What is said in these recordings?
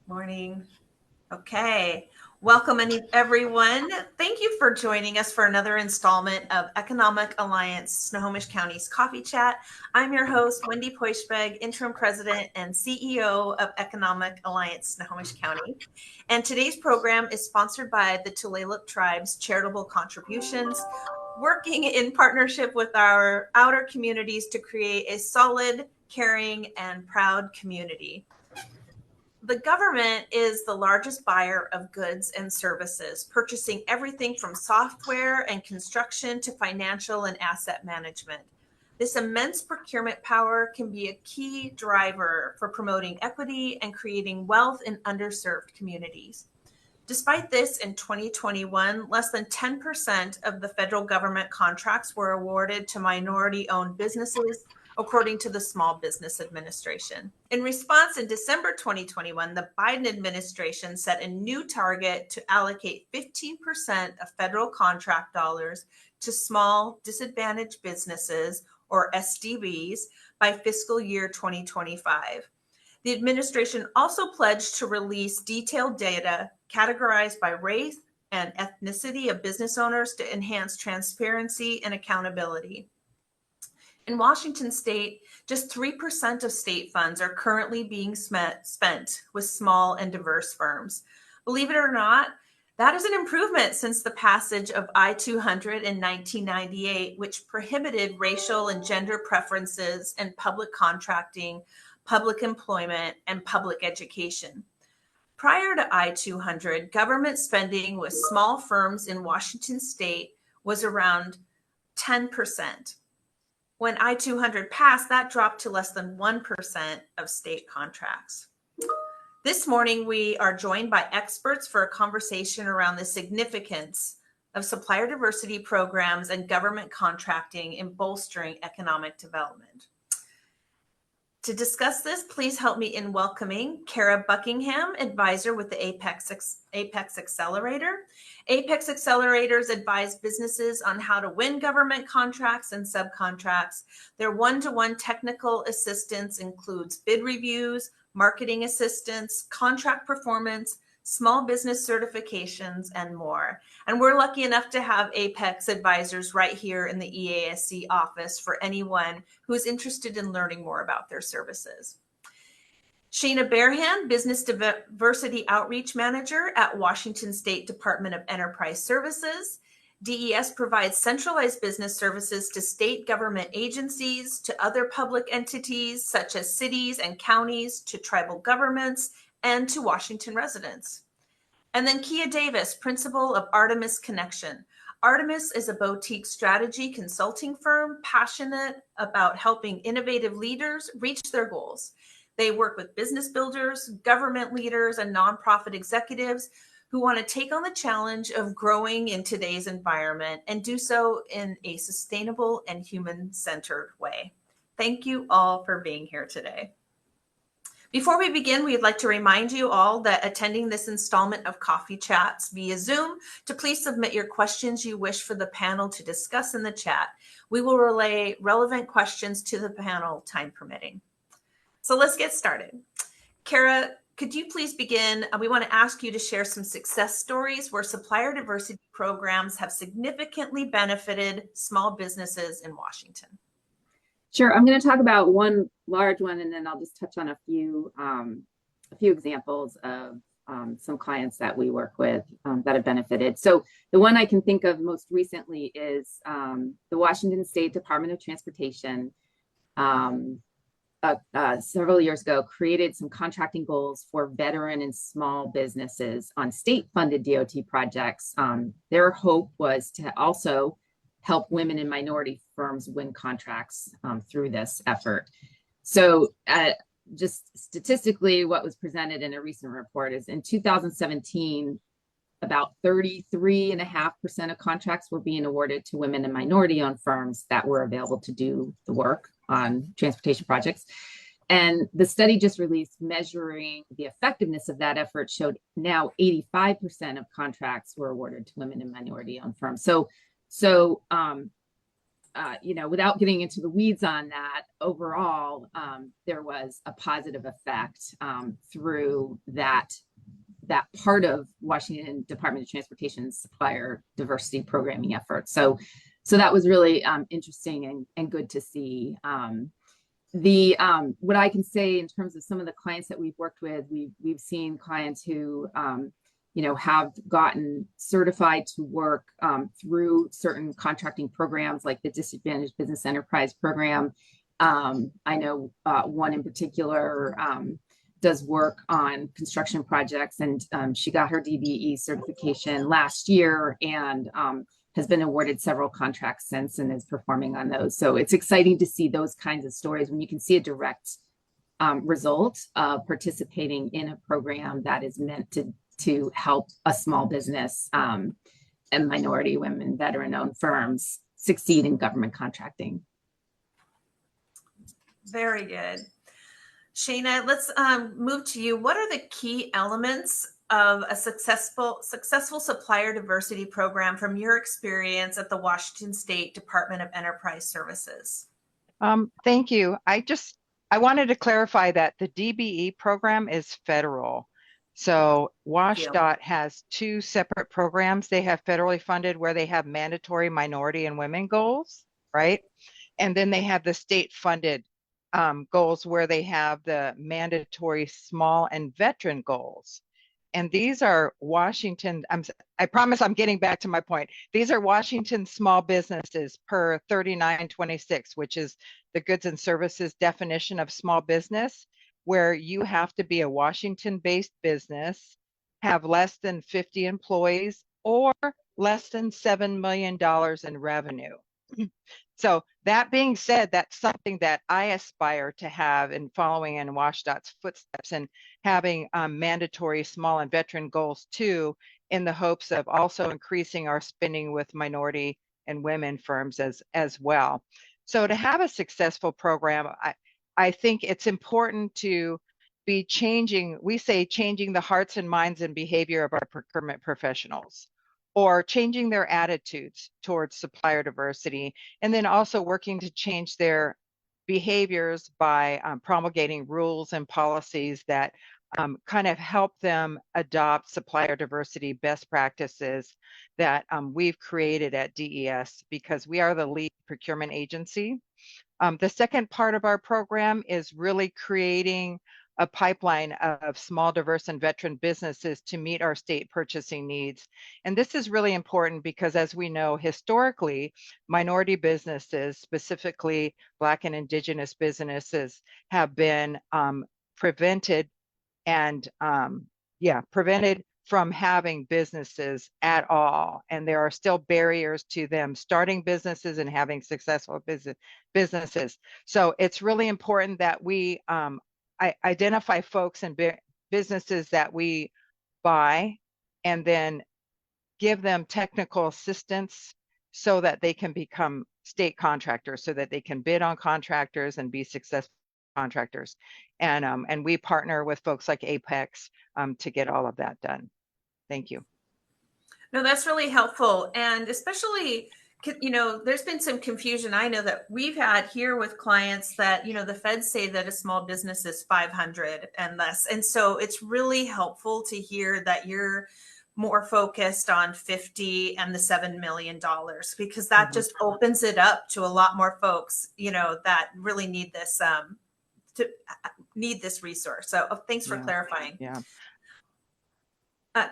Morning. Okay. Welcome everyone. Thank you for joining us for another installment of Economic Alliance Snohomish County's Coffee Chat. I'm your host, Wendy Poischbeg, Interim President and CEO of Economic Alliance Snohomish County. And today's program is sponsored by the Tulalip Tribe's charitable contributions, working in partnership with our outer communities to create a solid, caring, and proud community. The government is the largest buyer of goods and services, purchasing everything from software and construction to financial and asset management. This immense procurement power can be a key driver for promoting equity and creating wealth in underserved communities. Despite this, in 2021, less than 10% of the federal government contracts were awarded to minority-owned businesses, according to the Small Business Administration. In response, in December 2021, the Biden administration set a new target to allocate 15% of federal contract dollars to small disadvantaged businesses, or SDBs, by fiscal year 2025. The administration also pledged to release detailed data categorized by race and ethnicity of business owners to enhance transparency and accountability. In Washington state, just 3% of state funds are currently being spent with small and diverse firms. Believe it or not, that is an improvement since the passage of I-200 in 1998, which prohibited racial and gender preferences in public contracting, public employment, and public education. Prior to I-200, government spending with small firms in Washington state was around 10%. When I-200 passed, that dropped to less than 1% of state contracts. This morning, we are joined by experts for a conversation around the significance of supplier diversity programs and government contracting in bolstering economic development. To discuss this, please help me in welcoming Kara Buckingham, advisor with the Apex Accelerator. Apex Accelerators advise businesses on how to win government contracts and subcontracts. Their one-to-one technical assistance includes bid reviews, marketing assistance, contract performance, small business certifications, and more. And we're lucky enough to have Apex advisors right here in the EASC office for anyone who's interested in learning more about their services. Shana Bearhan, Business Diversity Outreach Manager at Washington State Department of Enterprise Services. DES provides centralized business services to state government agencies, to other public entities such as cities and counties, to tribal governments, and to Washington residents. And then Kia Davis, principal of Artemis Connection. Artemis is a boutique strategy consulting firm passionate about helping innovative leaders reach their goals. They work with business builders, government leaders, and nonprofit executives who want to take on the challenge of growing in today's environment and do so in a sustainable and human-centered way. Thank you all for being here today. Before we begin, we'd like to remind you all that attending this installment of Coffee Chats via Zoom to please submit your questions you wish for the panel to discuss in the chat. We will relay relevant questions to the panel, time permitting. So let's get started. Kara, could you please begin? We want to ask you to share some success stories where supplier diversity programs have significantly benefited small businesses in Washington. Sure. I'm going to talk about one large one, and then I'll just touch on a few examples of some clients that we work with that have benefited. So the one I can think of most recently is the Washington State Department of Transportation several years ago created some contracting goals for veteran and small businesses on state-funded DOT projects. Their hope was to also help women and minority firms win contracts through this effort. So just statistically, what was presented in a recent report is in 2017, about 33.5% of contracts were being awarded to women and minority-owned firms that were available to do the work on transportation projects. And the study just released measuring the effectiveness of that effort showed now 85% of contracts were awarded to women and minority-owned firms. So without getting into the weeds on that, overall, there was a positive effect through that part of Washington Department of Transportation's supplier diversity programming effort. So that was really interesting and good to see. What I can say in terms of some of the clients that we've worked with, we've seen clients who have gotten certified to work through certain contracting programs like the Disadvantaged Business Enterprise Program. I know one in particular does work on construction projects, and she got her DBE certification last year and has been awarded several contracts since and is performing on those. So it's exciting to see those kinds of stories when you can see a direct result of participating in a program that is meant to help a small business and minority women, veteran-owned firms succeed in government contracting. Very good. Shana, let's move to you. What are the key elements of a successful supplier diversity program from your experience at the Washington State Department of Enterprise Services? Thank you. I wanted to clarify that the DBE program is federal. So WashDOT has two separate programs. They have federally funded where they have mandatory minority and women goals, right? And then they have the state funded goals where they have the mandatory small and veteran goals. And these are Washington, I promise I'm getting back to my point. These are Washington small businesses per 3926, which is the goods and services definition of small business, where you have to be a Washington-based business, have less than 50 employees, or less than $7 million in revenue. So that being said, that's something that I aspire to have in following in WashDOT's footsteps and having mandatory small and veteran goals too, in the hopes of also increasing our spending with minority and women firms as well. So to have a successful program, I think it's important to be changing the hearts and minds and behavior of our procurement professionals, or changing their attitudes towards supplier diversity, and then also working to change their behaviors by promulgating rules and policies that kind of help them adopt supplier diversity best practices that we've created at DES, because we are the lead procurement agency. The second part of our program is really creating a pipeline of small, diverse, and veteran businesses to meet our state purchasing needs. And this is really important because, as we know, historically, minority businesses, specifically Black and Indigenous businesses, have been prevented from having businesses at all. And there are still barriers to them starting businesses and having successful businesses. So it's really important that we identify folks and businesses that we buy, and then give them technical assistance so that they can become state contractors, so that they can bid on contractors and be successful contractors. And we partner with folks like Apex to get all of that done. Thank you. No, that's really helpful. And especially, there's been some confusion. I know that we've had here with clients that, the feds say that a small business is 500 and less. And so it's really helpful to hear that you're more focused on 50 and the $7 million, because that just opens it up to a lot more folks, that really need this, resource. So thanks for clarifying. Yeah.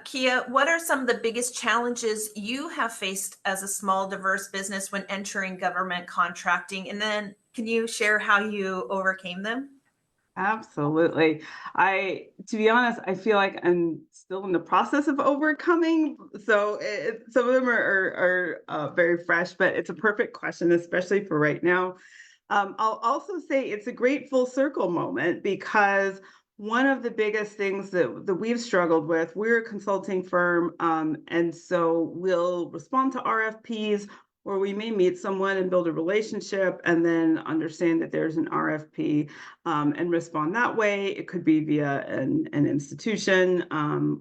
Kia, what are some of the biggest challenges you have faced as a small, diverse business when entering government contracting? And then can you share how you overcame them? Absolutely. To be honest, I feel like I'm still in the process of overcoming. So some of them are very fresh, but it's a perfect question, especially for right now. I'll also say it's a great full circle moment, because one of the biggest things that we've struggled with, we're a consulting firm, and so we'll respond to RFPs, or we may meet someone and build a relationship and then understand that there's an RFP and respond that way. It could be via an institution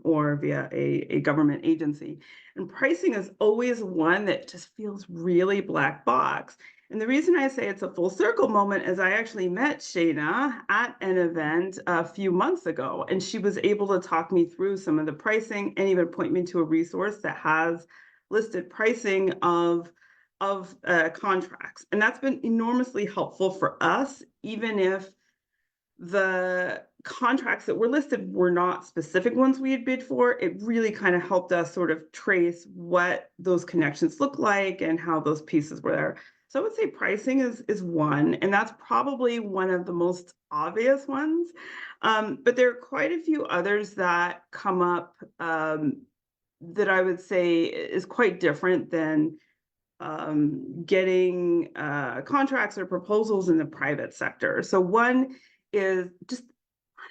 or via a government agency. And pricing is always one that just feels really black box. And the reason I say it's a full circle moment is I actually met Shayna at an event a few months ago, and she was able to talk me through some of the pricing and even point me to a resource that has listed pricing of contracts. And that's been enormously helpful for us, even if the contracts that were listed were not specific ones we had bid for. It really kind of helped us sort of trace what those connections look like and how those pieces were there. So I would say pricing is one, and that's probably one of the most obvious ones. But there are quite a few others that come up that I would say is quite different than getting contracts or proposals in the private sector. So one is just,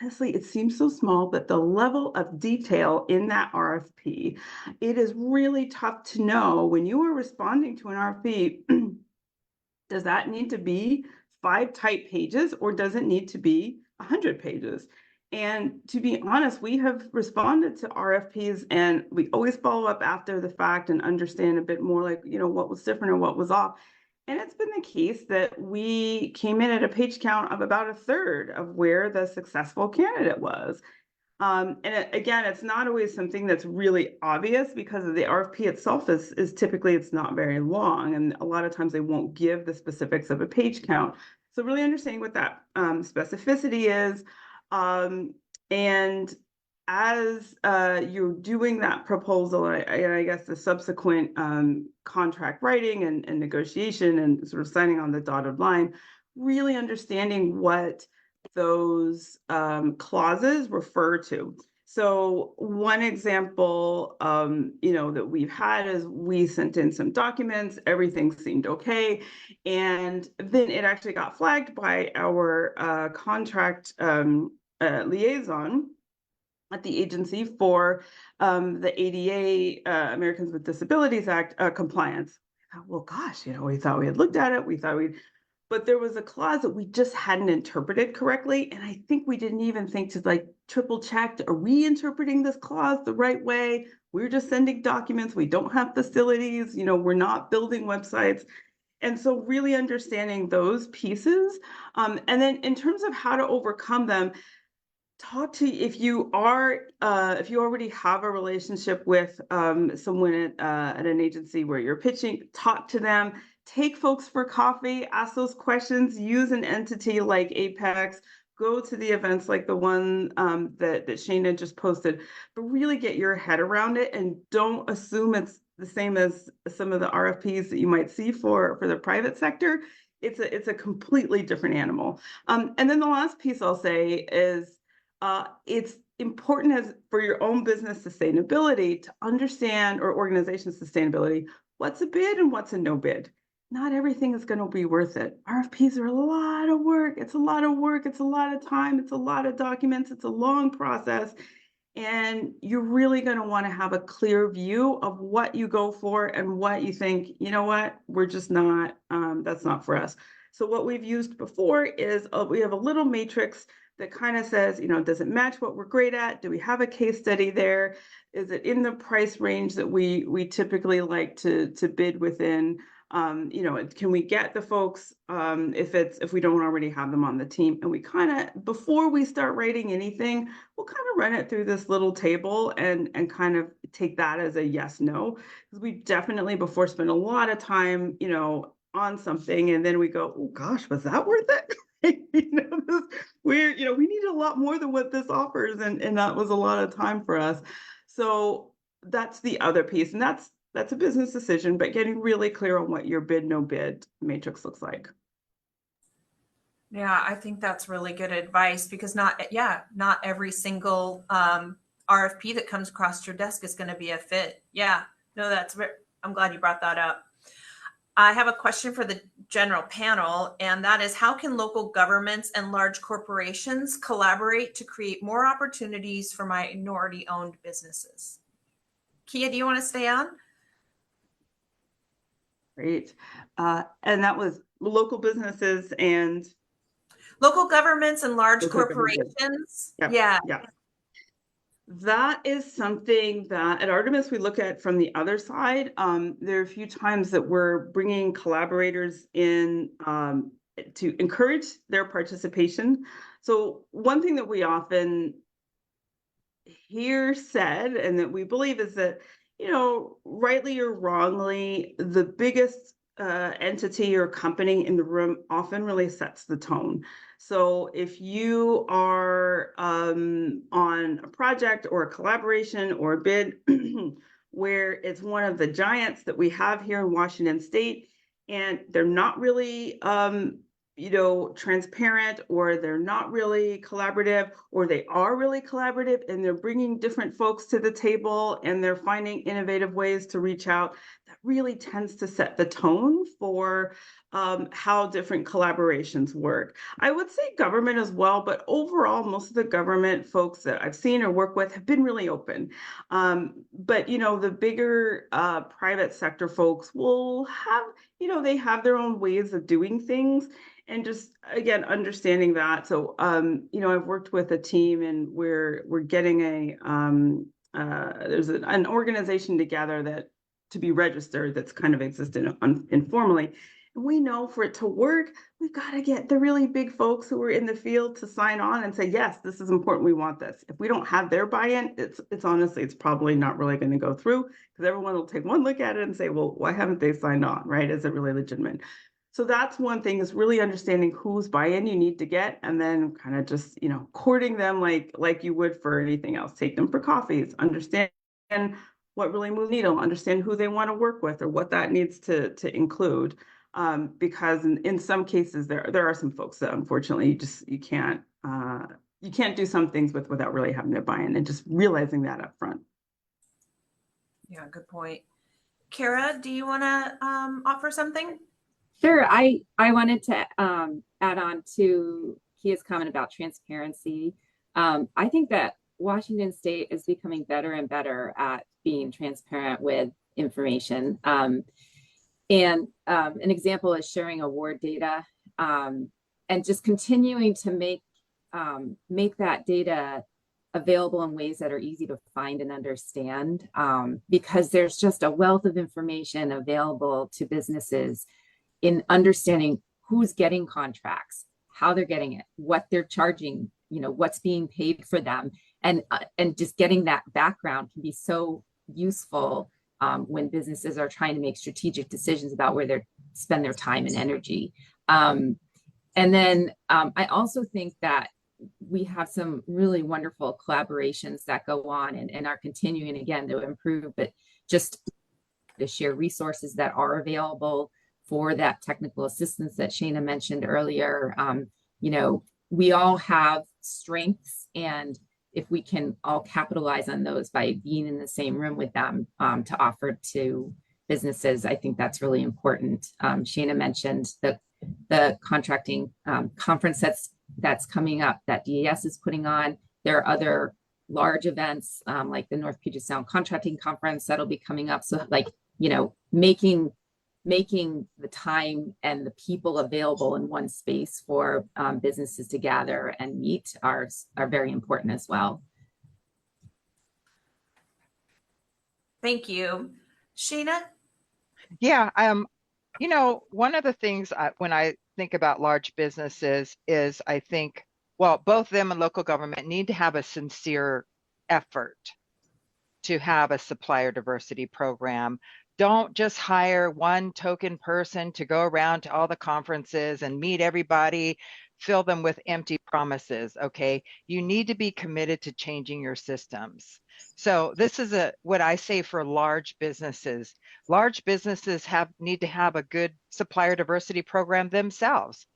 honestly, it seems so small, but the level of detail in that RFP, it is really tough to know when you are responding to an RFP, does that need to be 5 type pages or does it need to be 100 pages? And to be honest, we have responded to RFPs and we always follow up after the fact and understand a bit more like, what was different or what was off. And it's been the case that we came in at a page count of about a third of where the successful candidate was. Again, it's not always something that's really obvious because of the RFP itself is typically it's not very long. And a lot of times they won't give the specifics of a page count. So really understanding what that specificity is. And as you're doing that proposal, I guess the subsequent contract writing and negotiation and sort of signing on the dotted line, really understanding what those clauses refer to. So one example, that we've had is we sent in some documents, everything seemed okay, and then it actually got flagged by our contract liaison at the agency for the ADA, Americans with Disabilities Act compliance. Well, gosh, we thought we had looked at it. But there was a clause that we just hadn't interpreted correctly. And I think we didn't even think to triple check, are we interpreting this clause the right way? We're just sending documents. We don't have facilities, we're not building websites. And so really understanding those pieces. And then in terms of how to overcome them, talk to if you already have a relationship with someone at an agency where you're pitching, talk to them, take folks for coffee, ask those questions, use an entity like Apex, go to the events like the one that Shayna just posted, but really get your head around it and don't assume it's the same as some of the RFPs that you might see for the private sector. It's a completely different animal. And then the last piece I'll say is it's important for your own business sustainability to understand, or organization sustainability, what's a bid and what's a no bid. Not everything is going to be worth it. RFPs are a lot of work. It's a lot of work. It's a lot of time. It's a lot of documents. It's a long process. And you're really going to want to have a clear view of what you go for and what you think, we're just not, that's not for us. So what we've used before is we have a little matrix that kind of says, does it match what we're great at? Do we have a case study there? Is it in the price range that we typically like to bid within? Can we get the folks if we don't already have them on the team? And we kind of, before we start writing anything, we'll kind of run it through this little table and kind of take that as a yes, no. Because we definitely before spend a lot of time, on something, and then we go, oh gosh, was that worth it? We need a lot more than what this offers, and that was a lot of time for us. So that's the other piece, and that's a business decision, but getting really clear on what your bid no bid matrix looks like. Yeah, I think that's really good advice because not every single RFP that comes across your desk is going to be a fit. Yeah, no, I'm glad you brought that up. I have a question for the general panel, and that is, how can local governments and large corporations collaborate to create more opportunities for minority-owned businesses? Kia, do you want to stay on? Great. And that was local businesses and local governments and large corporations. Yep. Yeah. Yeah. That is something that at Artemis we look at from the other side. There are a few times that we're bringing collaborators in to encourage their participation. So one thing that we often hear said and that we believe is that, rightly or wrongly, the biggest entity or company in the room often really sets the tone. So if you are on a project or a collaboration or a bid where it's one of the giants that we have here in Washington State, and they're not really transparent, or they're not really collaborative, or they are really collaborative and they're bringing different folks to the table and they're finding innovative ways to reach out, that really tends to set the tone for how different collaborations work. I would say government as well, but overall, most of the government folks that I've seen or work with have been really open. But the bigger private sector folks will have, they have their own ways of doing things, and just again understanding that. So I've worked with a team, and we're getting there's an organization together that to be registered that's kind of existed informally. And we know for it to work, we've got to get the really big folks who are in the field to sign on and say, yes, this is important, we want this. If we don't have their buy-in, it's honestly, it's probably not really going to go through, because everyone will take one look at it and say, well, why haven't they signed on, right? Is it really legitimate? So that's one thing, is really understanding whose buy-in you need to get, and then kind of just, courting them like you would for anything else. Take them for coffees, understand what really moves the needle, understand who they want to work with or what that needs to include. Because in some cases there are some folks that unfortunately you can't do some things without really having to buy in, and just realizing that up front. Yeah, good point. Kara, do you want to offer something? Sure. I wanted to add on to Kia's comment about transparency. I think that Washington State is becoming better and better at being transparent with information. And an example is sharing award data, and just continuing to make that data available in ways that are easy to find and understand, because there's just a wealth of information available to businesses in understanding who's getting contracts, how they're getting it, what they're charging, what's being paid for them. And just getting that background can be so useful when businesses are trying to make strategic decisions about where they spend their time and energy. And then I also think that we have some really wonderful collaborations that go on and are continuing, again, to improve, but just to share resources that are available for that technical assistance that Shana mentioned earlier. We all have strengths, and if we can all capitalize on those by being in the same room with them to offer to businesses, I think that's really important. Shana mentioned the contracting conference that's coming up that DES is putting on. There are other large events like the North Puget Sound Contracting Conference that'll be coming up. So making the time and the people available in one space for businesses to gather and meet are very important as well. Thank you. Sheena? Yeah, one of the things when I think about large businesses is I think, well, both them and local government need to have a sincere effort to have a supplier diversity program. Don't just hire one token person to go around to all the conferences and meet everybody, fill them with empty promises, okay? You need to be committed to changing your systems. So this is what I say for large businesses. Large businesses need to have a good supplier diversity program themselves.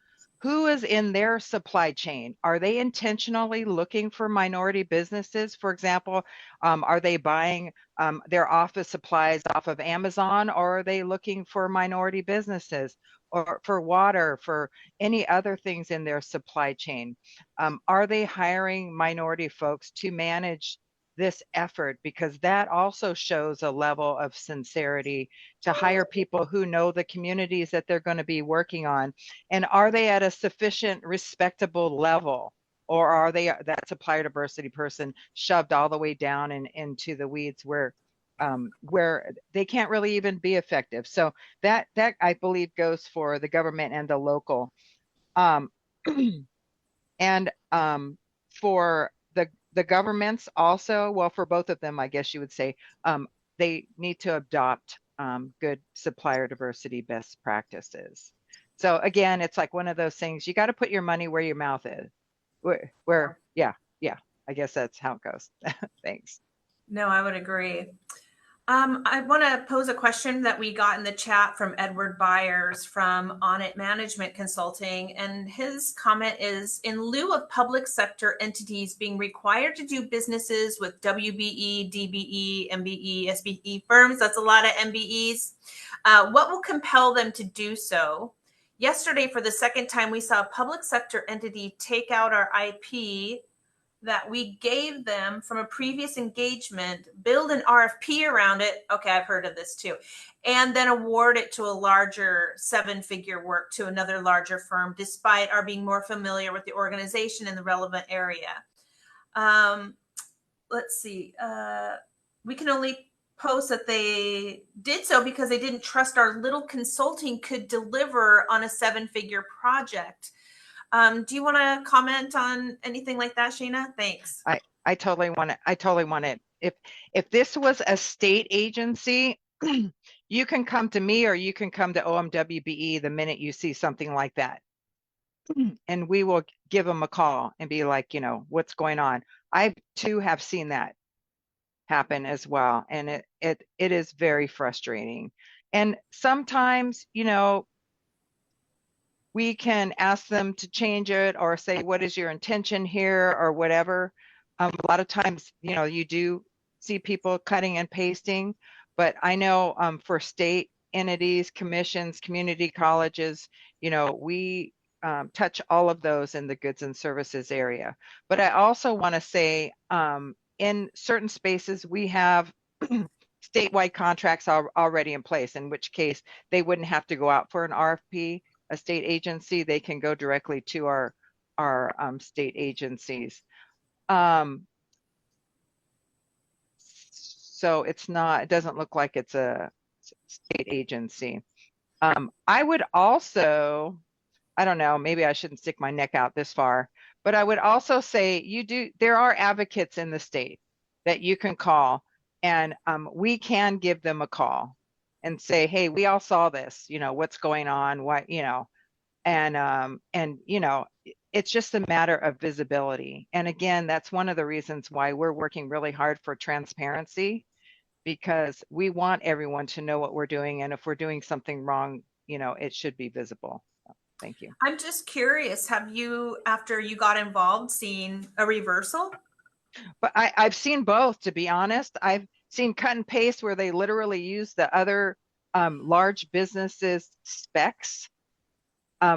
Who is in their supply chain? Are they intentionally looking for minority businesses? For example, are they buying their office supplies off of Amazon, or are they looking for minority businesses, or for water, for any other things in their supply chain? Are they hiring minority folks to manage this effort? Because that also shows a level of sincerity to hire people who know the communities that they're going to be working on. And are they at a sufficient respectable level or are they that supplier diversity person shoved all the way down and into the weeds where they can't really even be effective? So that I believe goes for the government and the local. Um, and for the governments also, well, for both of them, I guess you would say, they need to adopt good supplier diversity best practices. So again, it's like one of those things, you got to put your money where your mouth is. Yeah, I guess that's how it goes. Thanks. No, I would agree. I want to pose a question that we got in the chat from Edward Byers from Audit Management Consulting. And his comment is, in lieu of public sector entities being required to do businesses with WBE, DBE, MBE, SBE firms, that's a lot of MBEs, what will compel them to do so? Yesterday, for the second time, we saw a public sector entity take out our IP that we gave them from a previous engagement, build an RFP around it. Okay, I've heard of this too. And then award it to a larger 7-figure work to another larger firm, despite our being more familiar with the organization in the relevant area. Let's see. We can only post that they did so because they didn't trust our little consulting could deliver on a 7-figure project. Do you want to comment on anything like that, Sheena? Thanks. I totally want it. I totally want it. If this was a state agency, you can come to me or you can come to OMWBE the minute you see something like that. And we will give them a call and be like, what's going on? I too have seen that happen as well. And it is very frustrating. And sometimes, we can ask them to change it or say, what is your intention here or whatever. A lot of times, you do see people cutting and pasting, but I know for state entities, commissions, community colleges, we touch all of those in the goods and services area. But I also want to say in certain spaces, we have statewide contracts already in place, in which case they wouldn't have to go out for an RFP. A state agency, they can go directly to our state agencies. So it doesn't look like it's a state agency. I would also, I don't know, maybe I shouldn't stick my neck out this far, but I would also say there are advocates in the state that you can call, and we can give them a call and say, hey, we all saw this, what's going on, what, and it's just a matter of visibility. And again, that's one of the reasons why we're working really hard for transparency, because we want everyone to know what we're doing. And if we're doing something wrong, it should be visible. Thank you. I'm just curious, have you, after you got involved, seen a reversal? But I've seen both, to be honest. I've seen cut and paste where they literally use the other large businesses' specs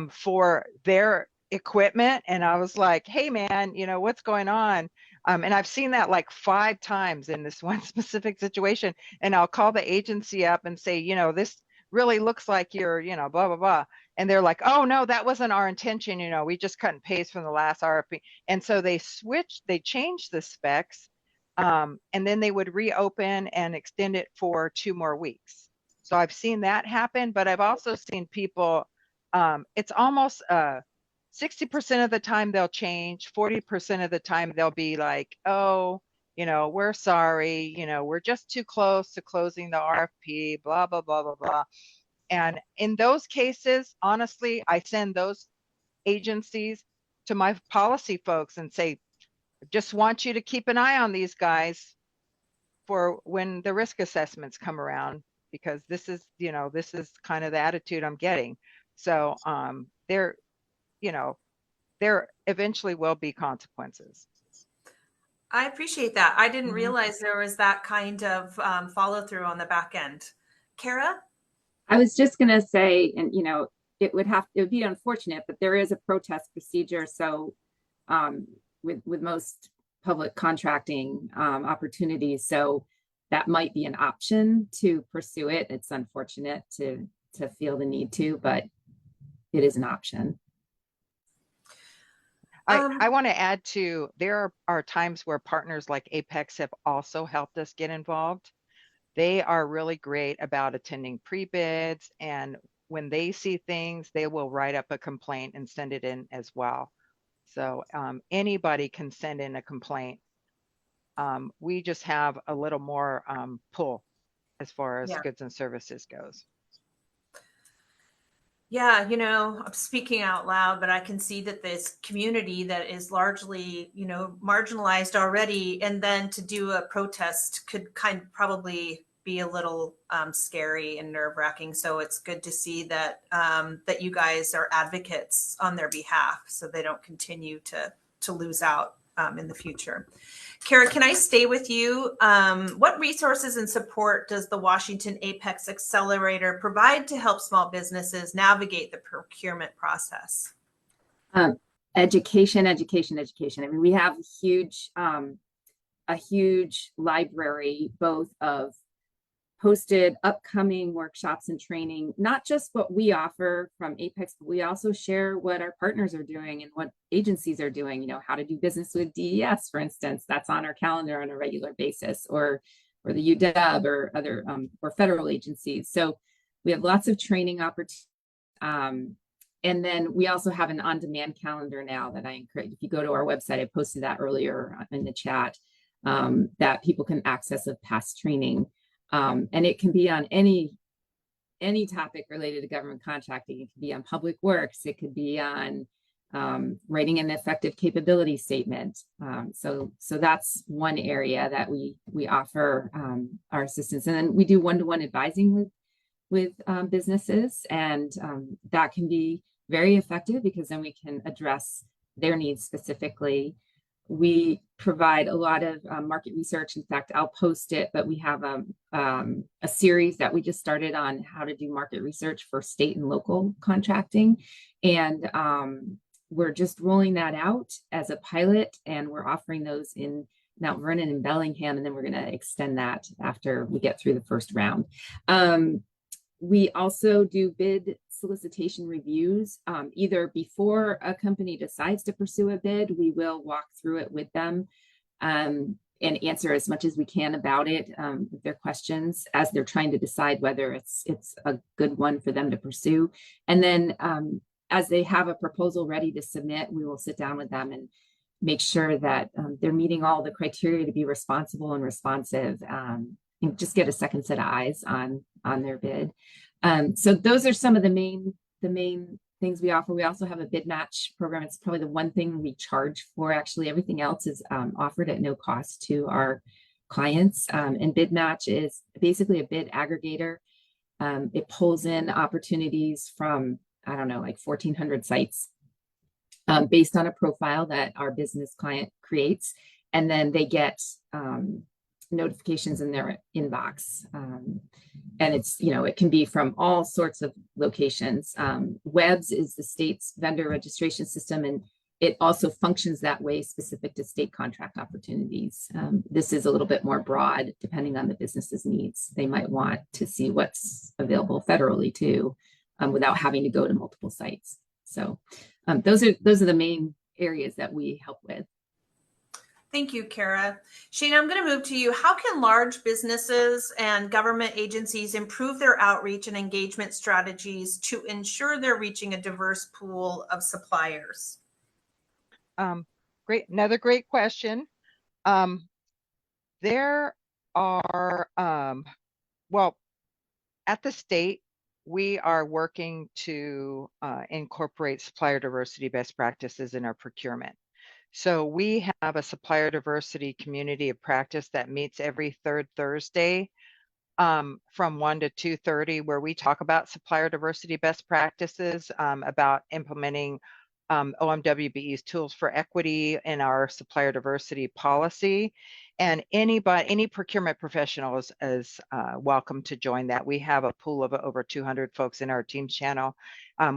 for their equipment. And I was like, hey, man, what's going on? And I've seen that like 5 times in this one specific situation. And I'll call the agency up and say, this really looks like you're, blah, blah, blah. And they're like, oh, no, that wasn't our intention. We just cut and paste from the last RFP. And so they changed the specs. And then they would reopen and extend it for 2 more weeks. So I've seen that happen, but I've also seen people, it's almost 60% of the time they'll change, 40% of the time they'll be like, oh, we're sorry, we're just too close to closing the RFP, blah, blah, blah, blah, blah. And in those cases, honestly, I send those agencies to my policy folks and say, just want you to keep an eye on these guys for when the risk assessments come around, because this is kind of the attitude I'm getting. So there eventually will be consequences. I appreciate that. I didn't realize there was that kind of follow through on the back end. Kara? I was just going to say, and it would be unfortunate, but there is a protest procedure. So with most public contracting opportunities, so that might be an option to pursue it. It's unfortunate to feel the need to, but it is an option. I want to add to, there are times where partners like Apex have also helped us get involved. They are really great about attending pre-bids, and when they see things, they will write up a complaint and send it in as well. So anybody can send in a complaint. We just have a little more pull as far as Yeah. goods and services goes. Yeah, I'm speaking out loud, but I can see that this community that is largely, marginalized already, and then to do a protest could kind of probably be a little scary and nerve wracking. So it's good to see that that you guys are advocates on their behalf, so they don't continue to lose out in the future. Kara, can I stay with you? What resources and support does the Washington Apex Accelerator provide to help small businesses navigate the procurement process? Education, education, education. I mean, we have a huge library, both of posted upcoming workshops and training, not just what we offer from Apex, but we also share what our partners are doing and what agencies are doing, how to do business with DES, for instance, that's on our calendar on a regular basis, or the UW or other or federal agencies. So we have lots of training opportunities. And then we also have an on-demand calendar now that I encourage. If you go to our website, I posted that earlier in the chat, that people can access of past training. And it can be on any topic related to government contracting. It could be on public works. It could be on writing an effective capability statement. So that's one area that we offer our assistance. And then we do one-to-one advising with businesses, and that can be very effective because then we can address their needs specifically. We provide a lot of market research. In fact, I'll post it, but we have a series that we just started on how to do market research for state and local contracting. And we're just rolling that out as a pilot, and we're offering those in Mount Vernon and Bellingham, and then we're going to extend that after we get through the first round. We also do bid solicitation reviews, either before a company decides to pursue a bid. We will walk through it with them and answer as much as we can about it, with their questions as they're trying to decide whether it's a good one for them to pursue. And then as they have a proposal ready to submit, we will sit down with them and make sure that they're meeting all the criteria to be responsible and responsive, and just get a second set of eyes on their bid. So those are some of the main things we offer. We also have a bid match program. It's probably the one thing we charge for. Actually, everything else is offered at no cost to our clients. And bid match is basically a bid aggregator. It pulls in opportunities from, I don't know, like 1,400 sites based on a profile that our business client creates. And then they get notifications in their inbox. And it's, it can be from all sorts of locations. WEBS is the state's vendor registration system, and it also functions that way specific to state contract opportunities. This is a little bit more broad depending on the business's needs. They might want to see what's available federally too, without having to go to multiple sites. So those are the main areas that we help with. Thank you, Kara. Shana, I'm going to move to you. How can large businesses and government agencies improve their outreach and engagement strategies to ensure they're reaching a diverse pool of suppliers? Great. Another great question. There are, well, at the state, we are working to incorporate supplier diversity best practices in our procurement. So we have a supplier diversity community of practice that meets every third Thursday from 1 to 2:30, where we talk about supplier diversity best practices, about implementing OMWBE's tools for equity in our supplier diversity policy. And any procurement professional is welcome to join that. We have a pool of over 200 folks in our Teams channel.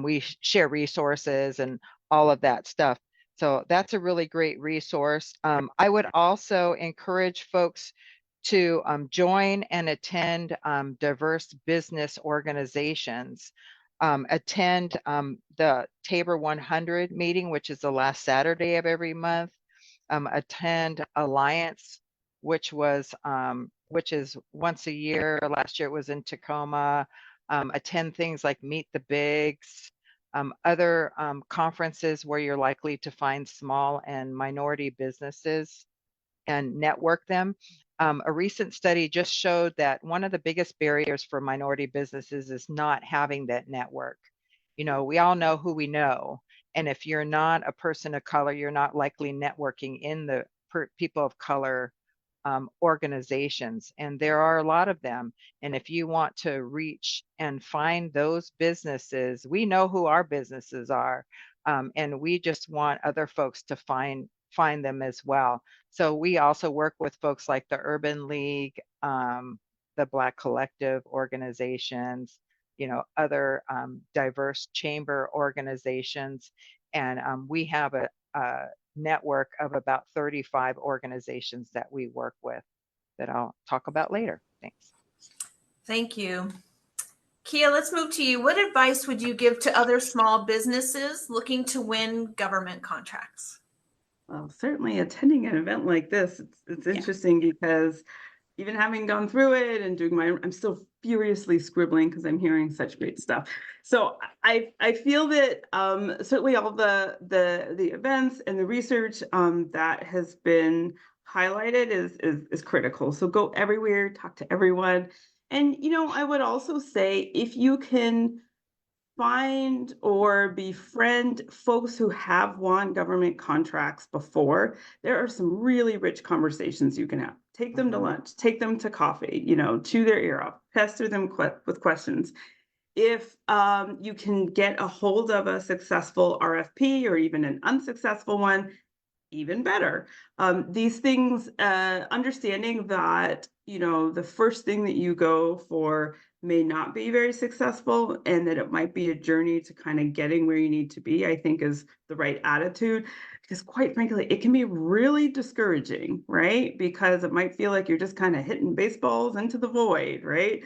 We share resources and all of that stuff. So that's a really great resource. I would also encourage folks to join and attend diverse business organizations. attend the Tabor 100 meeting, which is the last Saturday of every month. Attend Alliance, which is once a year. Last year it was in Tacoma. Attend things like Meet the Bigs, other conferences where you're likely to find small and minority businesses and network them. A recent study just showed that one of the biggest barriers for minority businesses is not having that network. You know, we all know who we know. And if you're not a person of color, you're not likely networking in the people of color organizations. And there are a lot of them. And if you want to reach and find those businesses, we know who our businesses are. And we just want other folks to find them as well. So we also work with folks like the Urban League, the Black Collective organizations, you know, other diverse chamber organizations. And we have a network of about 35 organizations that we work with that I'll talk about later. Thanks. Thank you. Kia, let's move to you. What advice would you give to other small businesses looking to win government contracts? Well, certainly attending an event like this, it's interesting because even having gone through it and doing I'm still furiously scribbling because I'm hearing such great stuff. So I feel that certainly all the events and the research that has been highlighted is critical. So go everywhere, talk to everyone. And, you know, I would also say if you can find or befriend folks who have won government contracts before, there are some really rich conversations you can have. Take them to lunch, take them to coffee, you know, chew their ear off, pester them with questions. If you can get a hold of a successful RFP or even an unsuccessful one, even better. These things, understanding that, you know, the first thing that you go for may not be very successful and that it might be a journey to kind of getting where you need to be, I think is the right attitude. Because quite frankly, it can be really discouraging, right? Because it might feel like you're just kind of hitting baseballs into the void, right?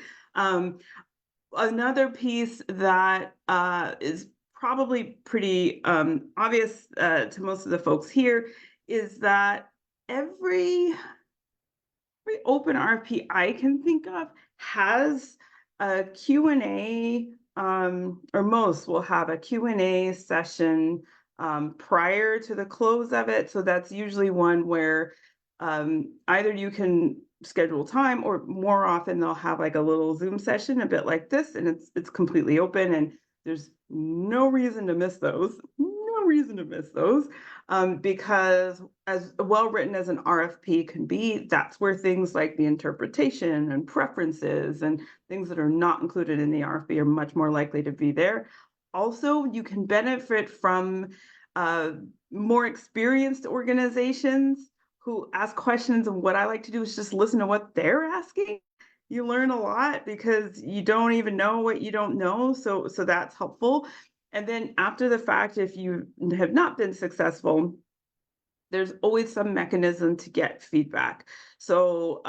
Another piece that is probably pretty obvious to most of the folks here is that every open RFP I can think of has a Q&A, or most will have a Q&A session prior to the close of it. So that's usually one where either you can schedule time or more often they'll have like a little Zoom session a bit like this, and it's completely open and there's no reason to miss those. No reason to miss those. Because as well written as an RFP can be, that's where things like the interpretation and preferences and things that are not included in the RFP are much more likely to be there. Also, you can benefit from more experienced organizations who ask questions, and what I like to do is just listen to what they're asking. You learn a lot because you don't even know what you don't know, so that's helpful. And then after the fact, if you have not been successful, there's always some mechanism to get feedback. So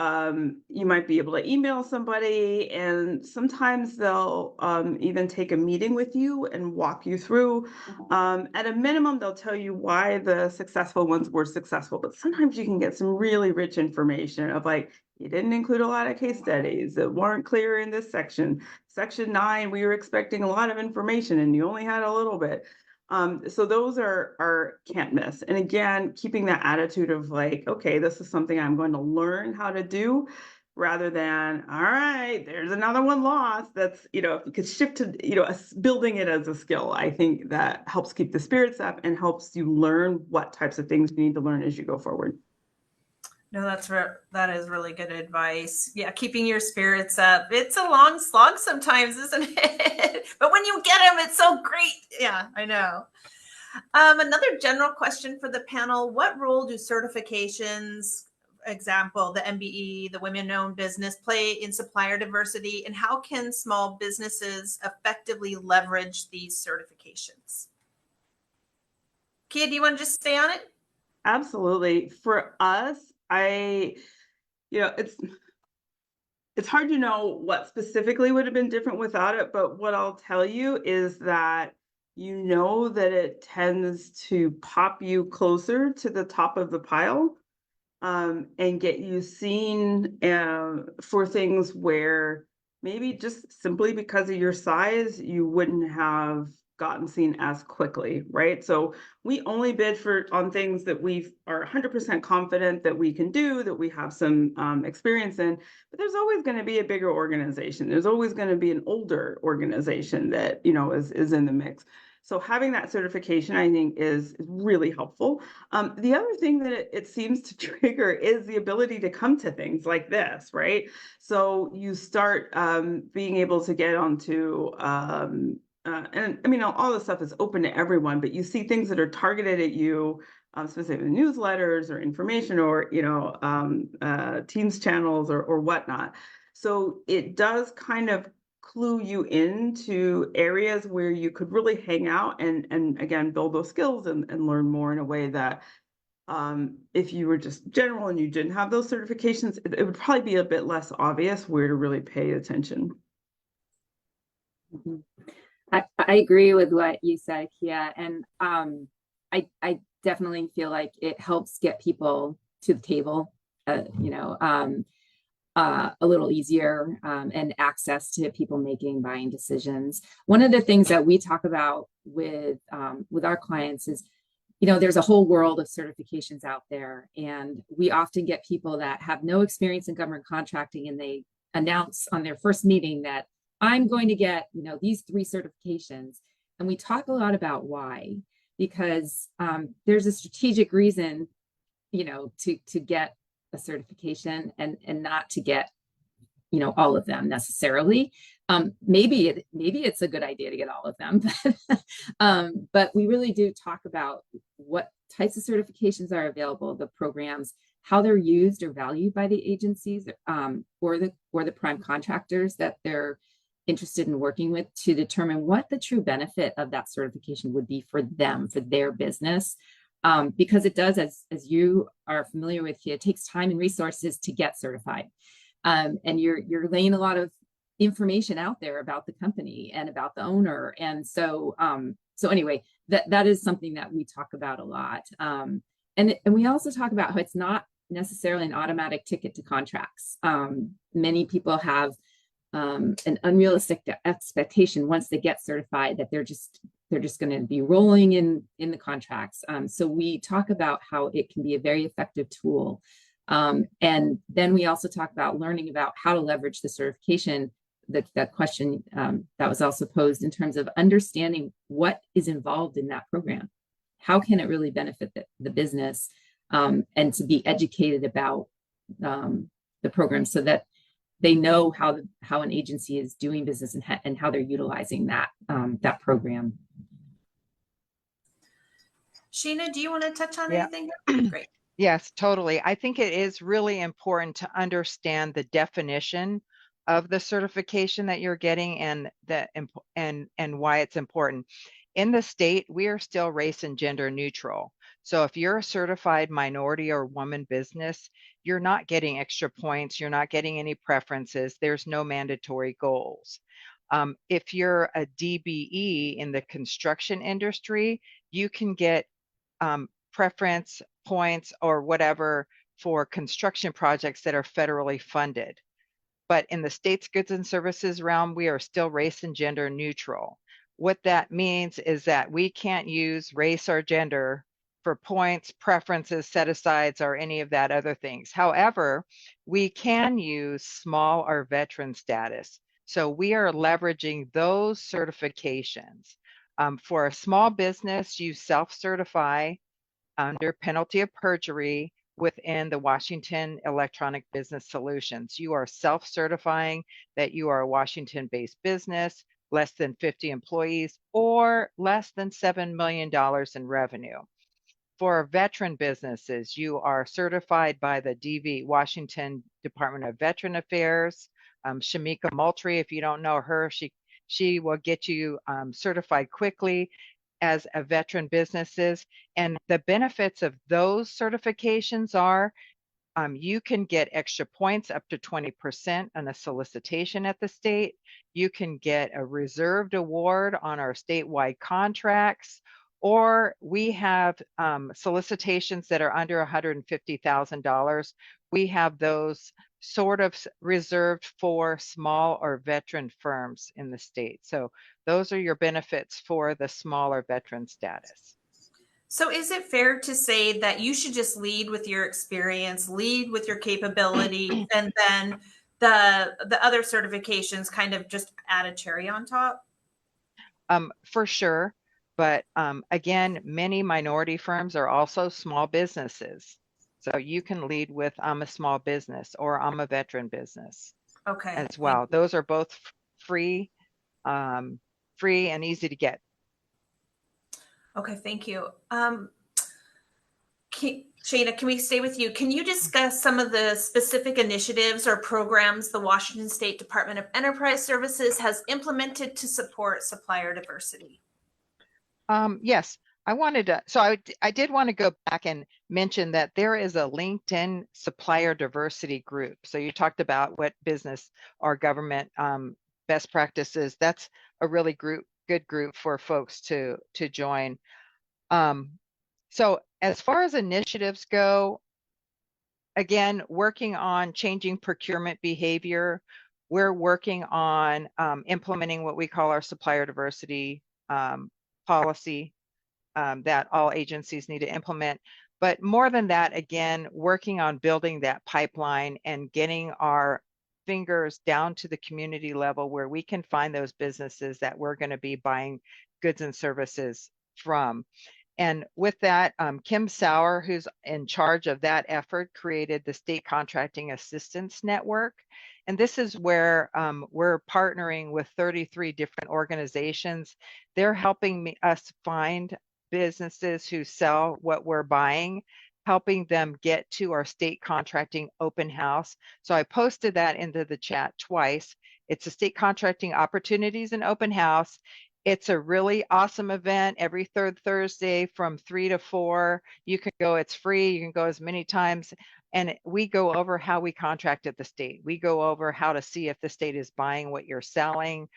you might be able to email somebody, and sometimes they'll even take a meeting with you and walk you through. At a minimum, they'll tell you why the successful ones were successful, but sometimes you can get some really rich information of like, you didn't include a lot of case studies that weren't clear in this section. Section 9, we were expecting a lot of information and you only had a little bit. So those are can't miss. And again, keeping that attitude of like, okay, this is something I'm going to learn how to do, rather than, all right, there's another one lost. That's, you know, if you could shift to, you know, building it as a skill, I think that helps keep the spirits up and helps you learn what types of things you need to learn as you go forward. No, that is really good advice. Yeah, keeping your spirits up. It's a long slog sometimes, isn't it? But when you get them, it's so great. Yeah, I know. Another general question for the panel: what role do certifications, example, the MBE, the women-owned business, play in supplier diversity, and how can small businesses effectively leverage these certifications? Kia, do you want to just stay on it? Absolutely. For us, you know, it's hard to know what specifically would have been different without it, but what I'll tell you is that you know that it tends to pop you closer to the top of the pile, and get you seen for things where maybe just simply because of your size, you wouldn't have gotten seen as quickly, right? So we only bid for on things that we are 100% confident that we can do, that we have some experience in. But there's always going to be a bigger organization. There's always going to be an older organization that is in the mix. So having that certification, I think, is really helpful. The other thing that it seems to trigger is the ability to come to things like this, right? So you start being able to get onto, and I mean, all this stuff is open to everyone, but you see things that are targeted at you, specifically newsletters or information or, Teams channels or whatnot. So it does kind of clue you into areas where you could really hang out and again build those skills and learn more in a way that if you were just general and you didn't have those certifications, it would probably be a bit less obvious where to really pay attention. Mhm. I agree with what you said, Kia, and I definitely feel like it helps get people to the table, a little easier, and access to people making buying decisions. One of the things that we talk about with our clients is, there's a whole world of certifications out there, and we often get people that have no experience in government contracting, and they announce on their first meeting that I'm going to get, these 3 certifications. And we talk a lot about why, because there's a strategic reason, to get a certification and not to get, all of them necessarily. Maybe it's a good idea to get all of them, but we really do talk about what types of certifications are available, the programs, how they're used or valued by the agencies, or the prime contractors that they're interested in working with, to determine what the true benefit of that certification would be for them, for their business. Because it does, as you are familiar with, it takes time and resources to get certified. And you're laying a lot of information out there about the company and about the owner. And so anyway, that is something that we talk about a lot. And we also talk about how it's not necessarily an automatic ticket to contracts. Many people have an unrealistic expectation once they get certified that they're just going to be rolling in the contracts. So we talk about how it can be a very effective tool. And then we also talk about learning about how to leverage the certification. That question that was also posed in terms of understanding what is involved in that program. How can it really benefit the business, and to be educated about the program so that they know how an agency is doing business and how they're utilizing that program. Sheena, do you want to touch on Yeah. anything? Great. Yes, totally. I think it is really important to understand the definition of the certification that you're getting and why it's important. In the state, we are still race and gender neutral. So if you're a certified minority or woman business, you're not getting extra points. You're not getting any preferences. There's no mandatory goals. If you're a DBE in the construction industry, you can get preference points or whatever for construction projects that are federally funded. But in the state's goods and services realm, we are still race and gender neutral. What that means is that we can't use race or gender for points, preferences, set-asides, or any of that other things. However, we can use small or veteran status. So we are leveraging those certifications. For a small business, you self-certify under penalty of perjury within the Washington Electronic Business Solutions. You are self-certifying that you are a Washington-based business, less than 50 employees, or less than $7 million in revenue. For veteran businesses, you are certified by the DV, Washington Department of Veteran Affairs. Shamika Moultrie, if you don't know her, she will get you certified quickly as a veteran businesses. And the benefits of those certifications are You can get extra points up to 20% on a solicitation at the state. You can get a reserved award on our statewide contracts, or we have solicitations that are under $150,000. We have those sort of reserved for small or veteran firms in the state. So those are your benefits for the smaller veteran status. So is it fair to say that you should just lead with your experience, lead with your capability, and then the other certifications kind of just add a cherry on top? For sure. But again, many minority firms are also small businesses. So you can lead with I'm a small business or I'm a veteran business Okay. as well. Those are both free, free and easy to get. Okay, thank you. Shana, can we stay with you? Can you discuss some of the specific initiatives or programs the Washington State Department of Enterprise Services has implemented to support supplier diversity? Yes, I wanted to, so I did want to go back and mention that there is a LinkedIn supplier diversity group. So you talked about what business or government best practices. That's a really good group for folks to join. So as far as initiatives go, again, working on changing procurement behavior, we're working on implementing what we call our supplier diversity policy that all agencies need to implement. But more than that, again, working on building that pipeline and getting our fingers down to the community level where we can find those businesses that we're going to be buying goods and services from. And with that, Kim Sauer, who's in charge of that effort, created the State Contracting Assistance Network. And this is where we're partnering with 33 different organizations. They're helping us find businesses who sell what we're buying, helping them get to our state contracting open house. So I posted that into the chat twice. It's a state contracting opportunities and open house. It's a really awesome event every third Thursday from 3 to 4. You can go, it's free. You can go as many times. And we go over how we contract at the state. We go over how to see if the state is buying what you're selling.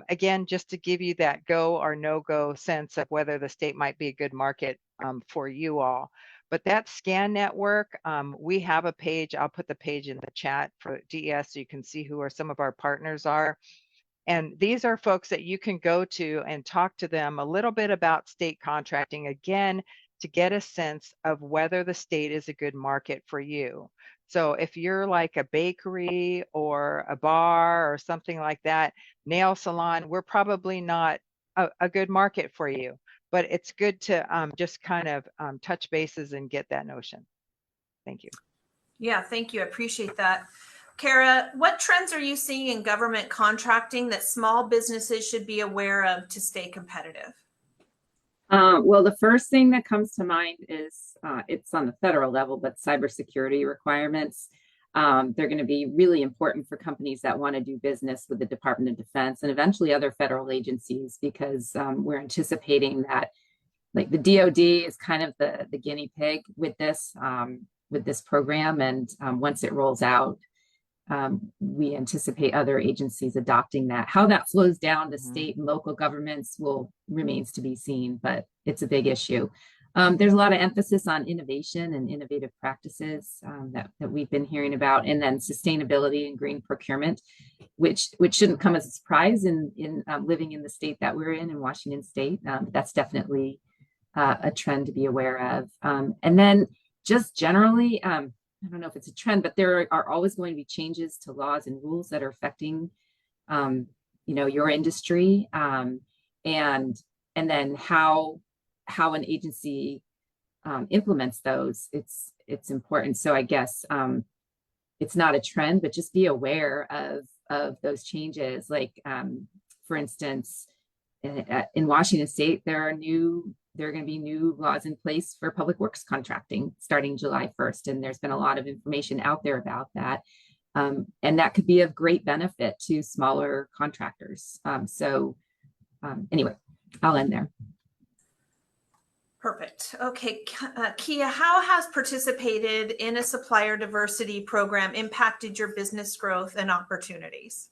Again, just to give you that go or no go sense of whether the state might be a good market for you all. But that SCAN network, we have a page. I'll put the page in the chat for DES so you can see who some of our partners are. And these are folks that you can go to and talk to them a little bit about state contracting, again, to get a sense of whether the state is a good market for you. So if you're like a bakery or a bar or something like that, nail salon, we're probably not a good market for you. But it's good to just kind of touch bases and get that notion. Thank you. Yeah, thank you. I appreciate that. Kara, what trends are you seeing in government contracting that small businesses should be aware of to stay competitive? Well, the first thing that comes to mind is it's on the federal level, but cybersecurity requirements. They're going to be really important for companies that want to do business with the Department of Defense and eventually other federal agencies, because we're anticipating that, like, the DoD is kind of the guinea pig with this program, and once it rolls out, we anticipate other agencies adopting that. How that flows down to state and local governments remains to be seen, but it's a big issue. There's a lot of emphasis on innovation and innovative practices that we've been hearing about, and then sustainability and green procurement, which shouldn't come as a surprise in living in the state that we're in Washington State. That's definitely a trend to be aware of. And then just generally, I don't know if it's a trend, but there are always going to be changes to laws and rules that are affecting, your industry, and then how an agency implements those. It's important. So I guess it's not a trend, but just be aware of those changes. Like, for instance, in Washington State, there are going to be new laws in place for public works contracting starting July 1st. And there's been a lot of information out there about that. And that could be of great benefit to smaller contractors. Anyway, I'll end there. Perfect. Okay, Kia, how has participated in a supplier diversity program impacted your business growth and opportunities?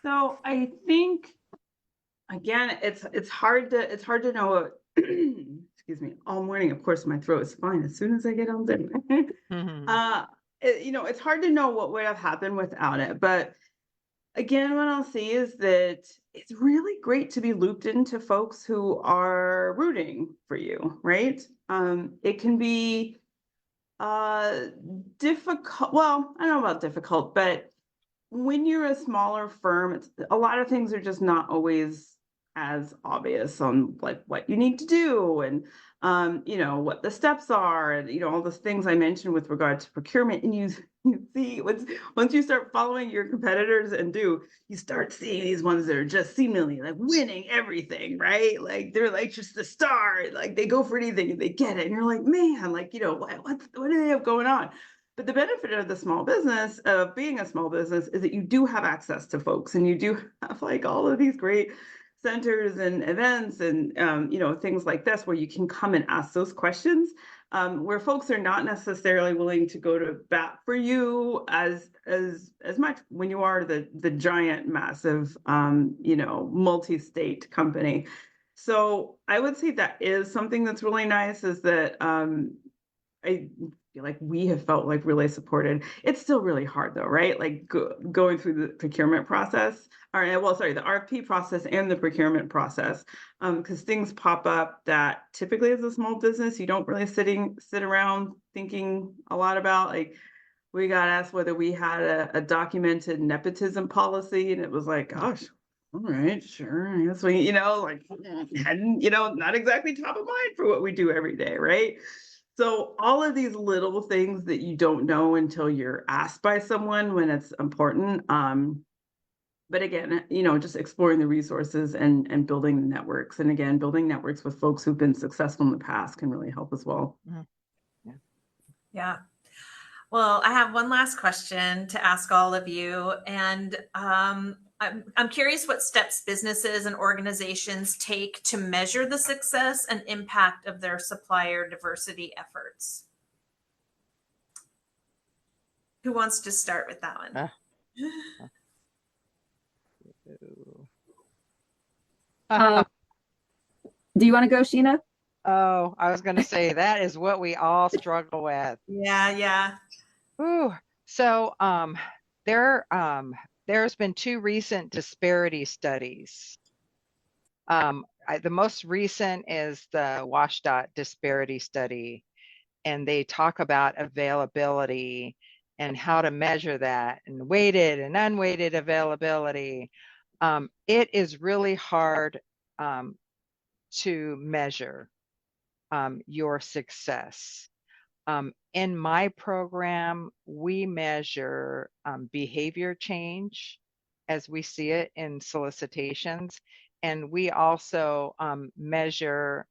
So I think, again, it's hard to know. Excuse me. All morning, of course, my throat is fine. As soon as I get on there, it's hard to know what would have happened without it. But again, what I'll say is that it's really great to be looped into folks who are rooting for you, right? It can be difficult. Well, I don't know about difficult, but when you're a smaller firm, a lot of things are just not always as obvious on like what you need to do and what the steps are and all the things I mentioned with regard to procurement. And you see once you start following your competitors and you start seeing these ones that are just seemingly like winning everything, right? Like they're like just the star, like they go for anything and they get it. And you're like, man, like what do they have going on? But the benefit of the small business, of being a small business, is that you do have access to folks and you do have like all of these great centers and events and things like this where you can come and ask those questions, where folks are not necessarily willing to go to bat for you as much when you are the giant, massive, multi-state company. So I would say that is something that's really nice, is that I feel like we have felt like really supported. It's still really hard though, right? Like going through the procurement process, the RFP process and the procurement process, because things pop up that typically as a small business, you don't really sit around thinking a lot about. Like we got asked whether we had a documented nepotism policy, and it was like, gosh, all right, sure. I guess we, hadn't, not exactly top of mind for what we do every day, right? So all of these little things that you don't know until you're asked by someone when it's important. But again, just exploring the resources and building the networks. And again, building networks with folks who've been successful in the past can really help as well. Yeah. Well, I have one last question to ask all of you. And I'm curious what steps businesses and organizations take to measure the success and impact of their supplier diversity efforts. Who wants to start with that one? Do you want to go, Sheena? Oh, I was going to say that is what we all struggle with. Yeah. Ooh. So there's been 2 recent disparity studies. The most recent is the WashDOT disparity study, and they talk about availability and how to measure that, and weighted and unweighted availability. It is really hard to measure your success. In my program, we measure behavior change as we see it in solicitations. And we also measure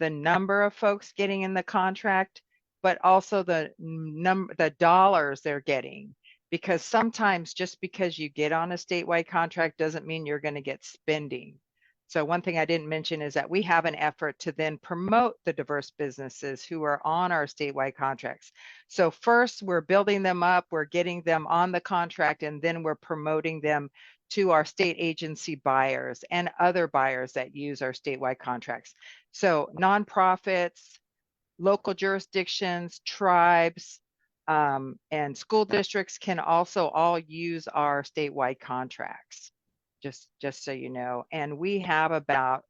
the number of folks getting in the contract, but also the dollars they're getting. Because sometimes just because you get on a statewide contract doesn't mean you're going to get spending. So one thing I didn't mention is that we have an effort to then promote the diverse businesses who are on our statewide contracts. So first we're building them up, we're getting them on the contract, and then we're promoting them to our state agency buyers and other buyers that use our statewide contracts. So nonprofits, local jurisdictions, tribes, and school districts can also all use our statewide contracts, just so you know. And we have about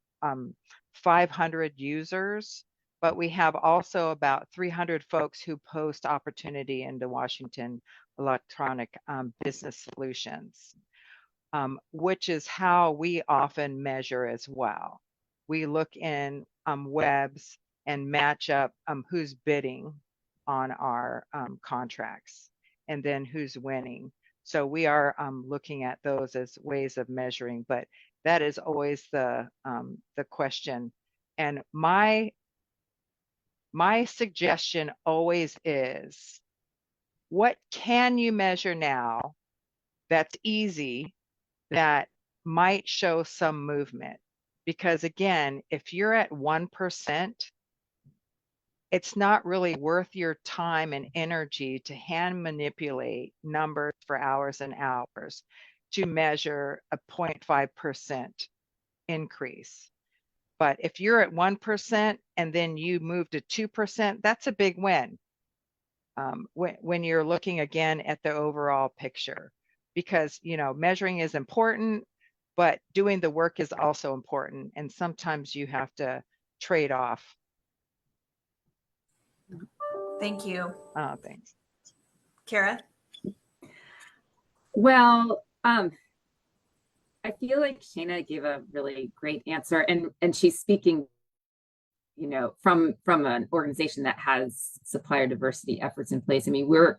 500 users, but we have also about 300 folks who post opportunity into Washington Electronic Business Solutions, which is how we often measure as well. We look in webs and match up who's bidding on our contracts and then who's winning. So we are looking at those as ways of measuring, but that is always the question. And my suggestion always is, what can you measure now that's easy, that might show some movement? Because again, if you're at 1%, it's not really worth your time and energy to hand manipulate numbers for hours and hours to measure a 0.5% increase. But if you're at 1% and then you move to 2%, that's a big win. When you're looking again at the overall picture, because measuring is important, but doing the work is also important, and sometimes you have to trade off. Thank you. Thanks. Kara? Well, I feel like Shana gave a really great answer, and she's speaking, from an organization that has supplier diversity efforts in place. I mean, we're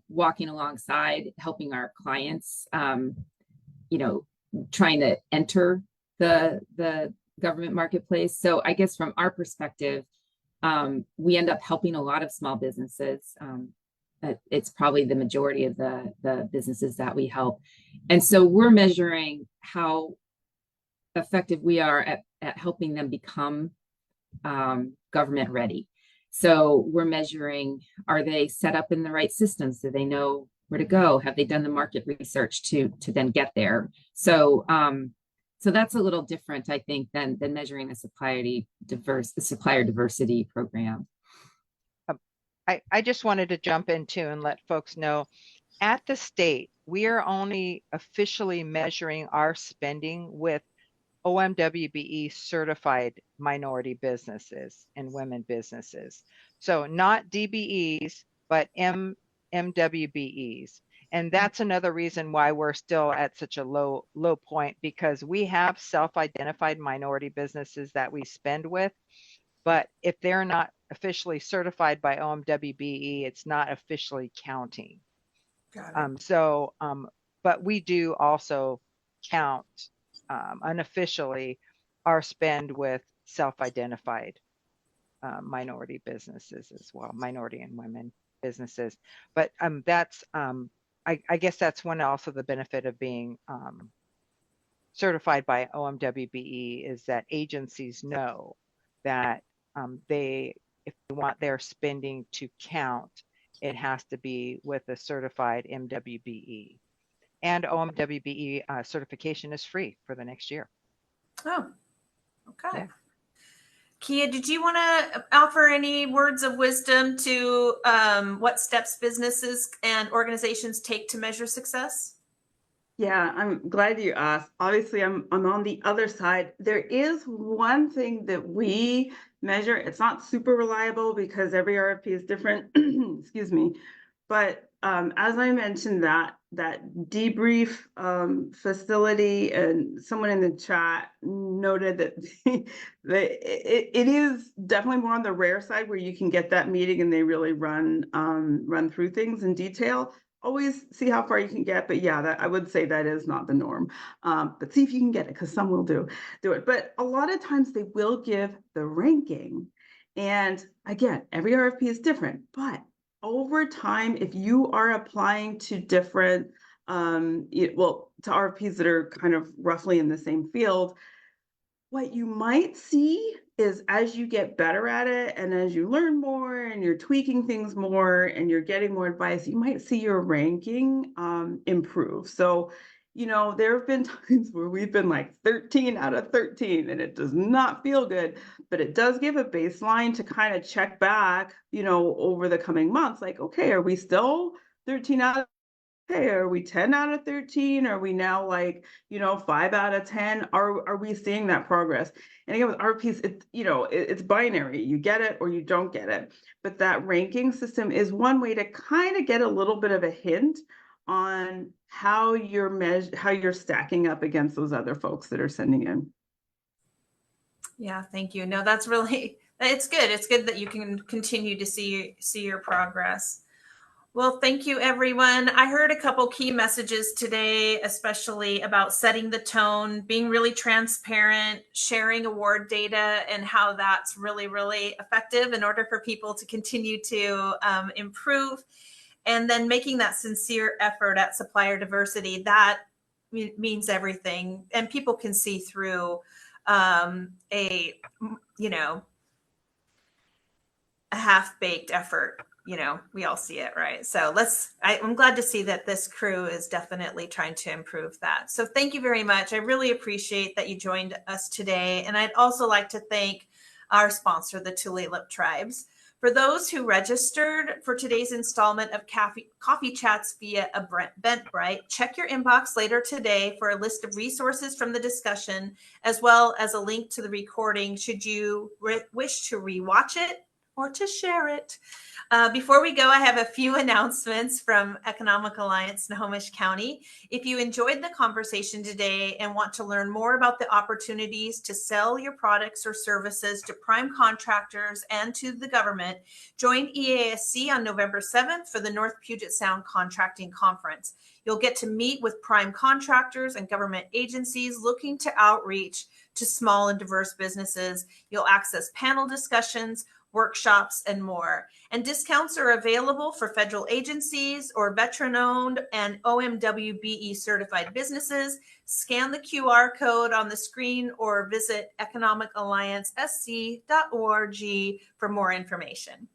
walking alongside, helping our clients, trying to enter the government marketplace. So I guess from our perspective, we end up helping a lot of small businesses. It's probably the majority of the businesses that we help. And so we're measuring how effective we are at helping them become government ready. So we're measuring, are they set up in the right systems? Do they know where to go? Have they done the market research to then get there? So so that's a little different, I think, than measuring the supplier diversity program. I just wanted to jump in too and let folks know, at the state, we are only officially measuring our spending with OMWBE certified minority businesses and women businesses. So not DBEs, but MWBEs. And that's another reason why we're still at such a low point, because we have self-identified minority businesses that we spend with. But if they're not officially certified by OMWBE, it's not officially counting. Got it. But we do also count unofficially our spend with self-identified minority businesses as well, minority and women businesses. But that's, I guess that's one also the benefit of being certified by OMWBE, is that agencies know that if they want their spending to count, it has to be with a certified MWBE. And OMWBE certification is free for the next year. Oh, okay. Yeah. Kia, did you want to offer any words of wisdom to what steps businesses and organizations take to measure success? Yeah, I'm glad you asked. Obviously, I'm on the other side. There is one thing that we measure. It's not super reliable because every RFP is different. Excuse me. But as I mentioned, that debrief facility, and someone in the chat noted that it is definitely more on the rare side where you can get that meeting and they really run through things in detail. Always see how far you can get, but yeah, I would say that is not the norm. But see if you can get it, because some will do it. But a lot of times they will give the ranking, and again, every RFP is different. But over time, if you are applying to different, to RFPs that are kind of roughly in the same field, what you might see is, as you get better at it and as you learn more and you're tweaking things more and you're getting more advice, you might see your ranking improve. So, there have been times where we've been like 13 out of 13 and it does not feel good, but it does give a baseline to kind of check back, over the coming months. Like, okay, are we still 13 out of, hey, are we 10 out of 13? Are we now like, 5 out of 10? Are we seeing that progress? And again, with RPs, it's binary. You get it or you don't get it. But that ranking system is one way to kind of get a little bit of a hint on how you're stacking up against those other folks that are sending in. Yeah, thank you. No, that's really, it's good. It's good that you can continue to see your progress. Well, thank you, everyone. I heard a couple key messages today, especially about setting the tone, being really transparent, sharing award data, and how that's really, really effective in order for people to continue to improve. And then making that sincere effort at supplier diversity, that means everything. And people can see through a half-baked effort. You know, we all see it, right? So I'm glad to see that this crew is definitely trying to improve that. So thank you very much. I really appreciate that you joined us today. And I'd also like to thank our sponsor, the Tulalip Tribes. For those who registered for today's installment of Coffee Chats via Eventbrite, check your inbox later today for a list of resources from the discussion, as well as a link to the recording should you wish to rewatch it or to share it. Before we go, I have a few announcements from Economic Alliance Snohomish County. If you enjoyed the conversation today and want to learn more about the opportunities to sell your products or services to prime contractors and to the government, join EASC on November 7th for the North Puget Sound Contracting Conference. You'll get to meet with prime contractors and government agencies looking to outreach to small and diverse businesses. You'll access panel discussions, workshops, and more. And discounts are available for federal agencies or veteran-owned and OMWBE certified businesses. Scan the QR code on the screen or visit economicalliancesc.org for more information.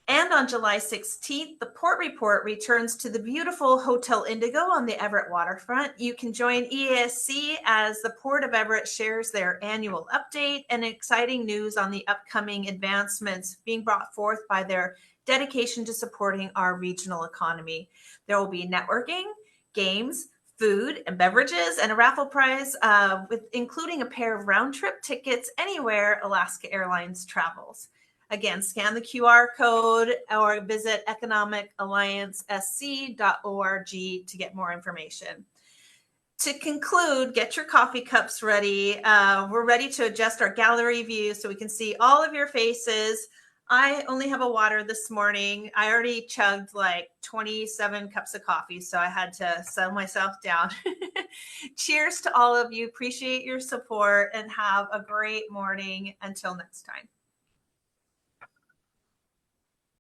And on July 16th, the Port Report returns to the beautiful Hotel Indigo on the Everett waterfront. You can join EASC as the Port of Everett shares their annual update and exciting news on the upcoming advancements being brought forth by their dedication to supporting our regional economy. There will be networking, games, food and beverages, and a raffle prize including a pair of round-trip tickets anywhere Alaska Airlines travels. Again, scan the QR code or visit economicalliancesc.org to get more information. To conclude, get your coffee cups ready. We're ready to adjust our gallery view so we can see all of your faces. I only have a water this morning. I already chugged like 27 cups of coffee, so I had to settle myself down. Cheers to all of you. Appreciate your support and have a great morning. Until next time.